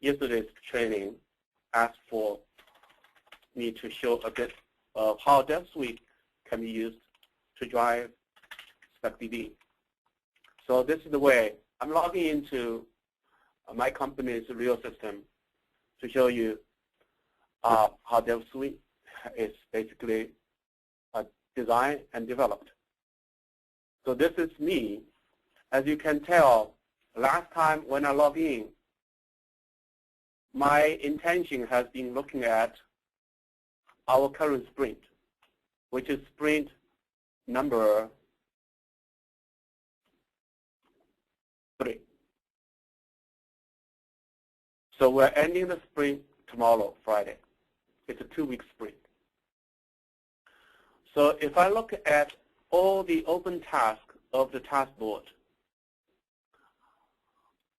yesterday's training asked for me to show a bit of how Dev Suite can be used to drive SpecDD. So this is the way I'm logging into my company's real system to show you how Dev Suite is basically designed and developed. So this is me. As you can tell, last time when I log in, my intention has been looking at our current sprint, which is sprint number 3. So we're ending the sprint tomorrow, Friday. It's a 2-week sprint. So if I look at all the open tasks of the task board,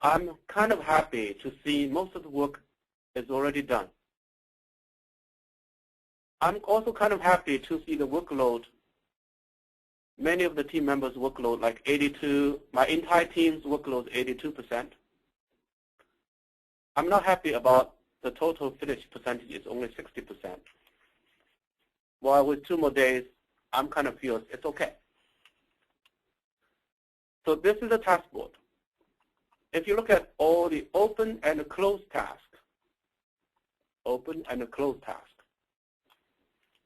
I'm kind of happy to see most of the work is already done. I'm also kind of happy to see the workload. Many of the team members' workload, like 82, my entire team's workload is 82%. I'm not happy about the total finished percentage is only 60%. Well, with 2 more days, I'm kind of feels it's okay. So this is the task board. If you look at all the open and closed tasks,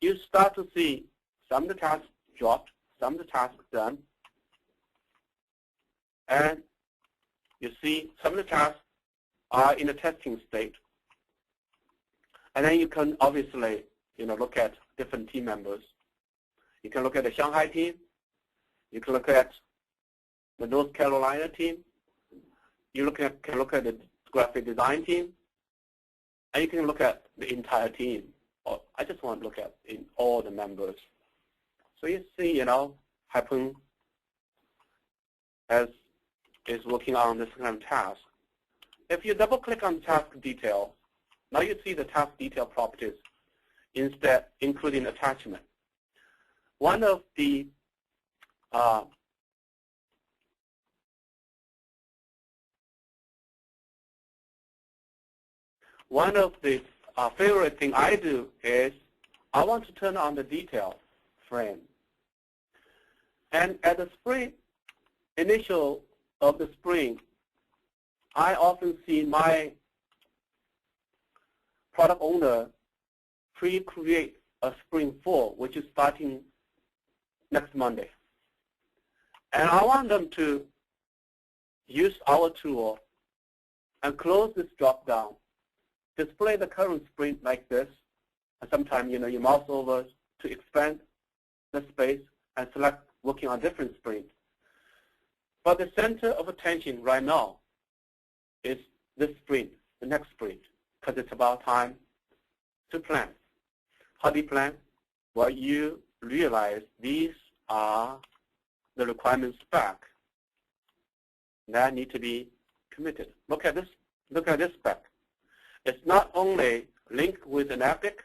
you start to see some of the tasks dropped, some of the tasks done, and you see some of the tasks are in a testing state. And then you can obviously, look at different team members. You can look at the Shanghai team. You can look at the North Carolina team. You can look at the graphic design team. And you can look at the entire team. Or I just want to look at in all the members. So you see, Haipeng is working on this kind of task. If you double-click on task detail, now you see the task detail properties, instead including attachment. One of the favorite thing I do is I want to turn on the detail frame. And at the sprint, initial of the sprint, I often see my product owner pre-create a sprint 4, which is starting next Monday. And I want them to use our tool and close this drop-down, display the current sprint like this, and sometimes you mouse over to expand the space and select working on different sprints. But the center of attention right now is this sprint, the next sprint, because it's about time to plan. How do you plan? Well, you realize these are the requirement spec that need to be committed. Look at this spec. It's not only linked with an epic,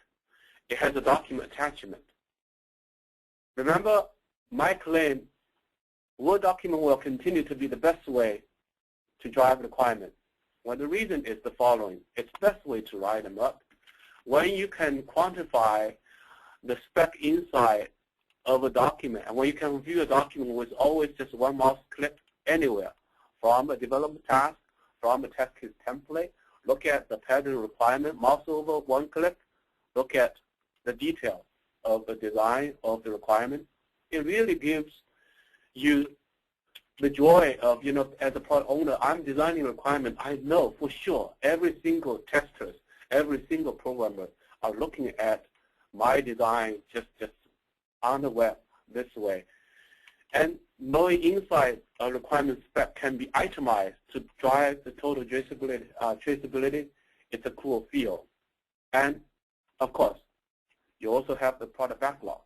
it has a document attachment. Remember my claim, Word document will continue to be the best way to drive requirements. Well, the reason is the following. It's the best way to write them up. When you can quantify the spec inside of a document, and when you can view a document with always just one mouse click anywhere, from a development task, from a test case template, look at the pattern requirement, mouse over, one click, look at the detail of the design of the requirement. It really gives you the joy of, as a product owner, I'm designing a requirement. I know for sure every single tester, every single programmer are looking at my design just on the web this way. And knowing inside a requirement spec can be itemized to drive the total traceability, it's a cool feel. And of course, you also have the product backlog.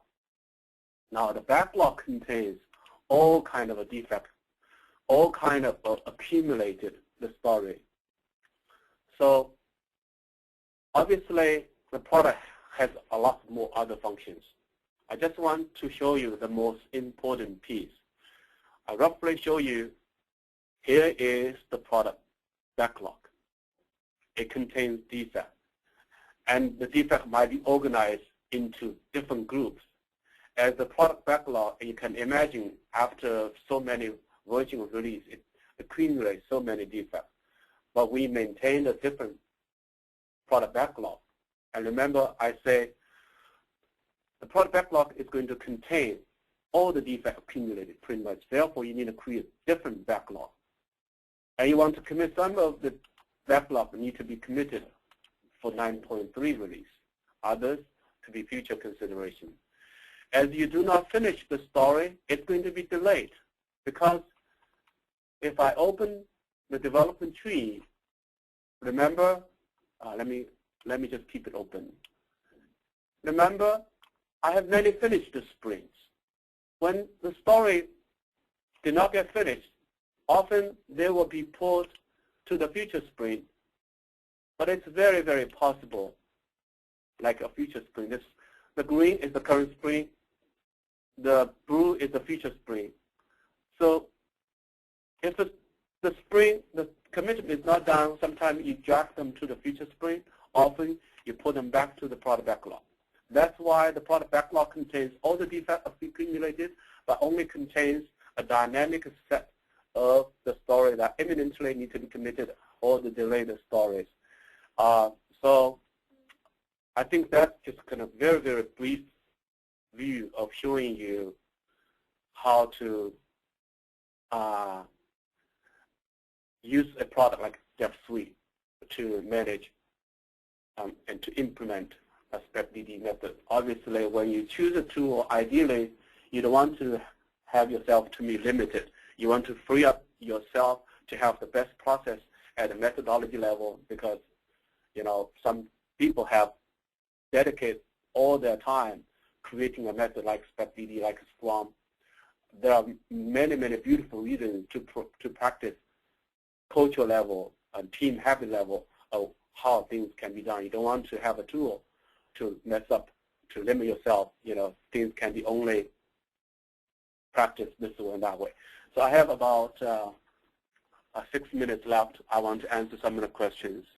Now the backlog contains all kind of a defect, all kind of accumulated the story. So obviously the product has a lot more other functions. I just want to show you the most important piece. I roughly show you Here is the product backlog. It contains defects. And the defect might be organized into different groups. As the product backlog, you can imagine after so many versions of release, it accumulates so many defects. But we maintain a different product backlog. And remember, I say the product backlog is going to contain all the defects accumulated pretty much. Therefore, you need to create different backlog. And you want to commit some of the backlog need to be committed for 9.3 release. Others to be future consideration. As you do not finish the story, it's going to be delayed. Because if I open the development tree, remember, let me just keep it open. Remember, I have many finished sprints. When the story did not get finished, often they will be pulled to the future sprint. But it's very, very possible, like a future sprint. The green is the current sprint. The blue is the future sprint. So if the sprint, the commitment is not done, sometimes you drag them to the future sprint. Often you put them back to the product backlog. That's why the product backlog contains all the defects accumulated, but only contains a dynamic set of the story that imminently need to be committed or the delayed stories. So I think that's just kind of very, very brief view of showing you how to use a product like StepSuite to manage and to implement a SpecDD method. Obviously, when you choose a tool, ideally, you don't want to have yourself to be limited. You want to free up yourself to have the best process at the methodology level because, you know, some people have dedicated all their time creating a method like SpecDD, like Scrum. There are many, many beautiful reasons to practice cultural level and team habit level of how things can be done. You don't want to have a tool to mess up, to limit yourself. You know, things can be only practiced this way and that way. So I have about 6 minutes left. I want to answer some of the questions.